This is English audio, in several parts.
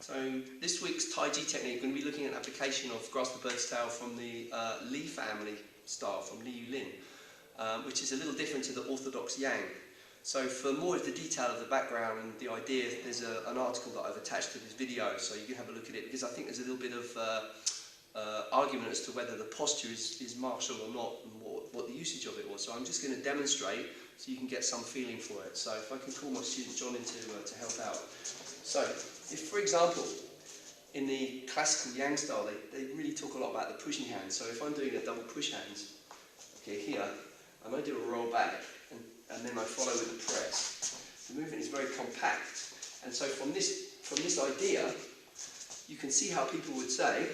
So this week's Tai Chi technique, we're going to be looking at an application of Grasp the Bird's Tail from the Li family style, from Li Yulin, which is a little different to the orthodox Yang. So for more of the detail of the background and the idea, there's an article that I've attached to this video, so you can have a look at it, because I think there's a little bit of argument as to whether the posture is martial or not, and what the usage of it was. So I'm just going to demonstrate so you can get some feeling for it. So if I can call my student John in to help out. So if, for example, in the classical Yang style, they really talk a lot about the pushing hands. So if I'm doing a double push hands, okay, here, I'm going to do a roll back, and then I follow with the press. The movement is very compact. And so from this idea, you can see how people would say,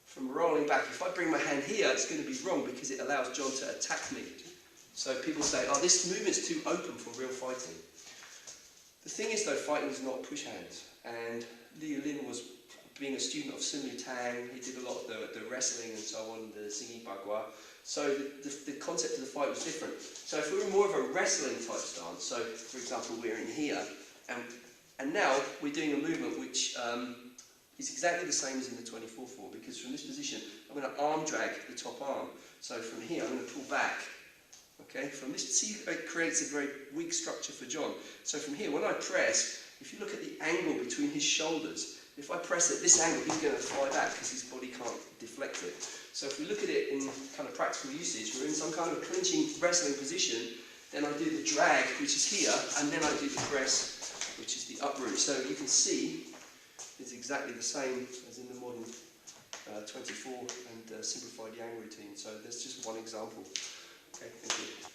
from rolling back, if I bring my hand here, it's going to be wrong because it allows John to attack me. So people say, oh, this movement's too open for real fighting. The thing is, though, fighting is not push hands. And Li Yulin was, being a student of Sun Lu Tang, he did a lot of the wrestling and so on, the Xingyi Bagua. So the concept of the fight was different. So if we were more of a wrestling type stance, so for example, we're in here, and now we're doing a movement which is exactly the same as in the 24 form, because from this position, I'm going to arm drag the top arm. So from here, I'm going to pull back. Okay, from this, see, it creates a very weak structure for John. So from here, when I press, if you look at the angle between his shoulders, if I press at this angle, he's going to fly back because his body can't deflect it. So if we look at it in kind of practical usage, we're in some kind of clinching wrestling position, then I do the drag, which is here, and then I do the press, which is the uproot. So you can see it's exactly the same as in the modern 24 and simplified Yang routine. So there's just one example. Okay, thank you.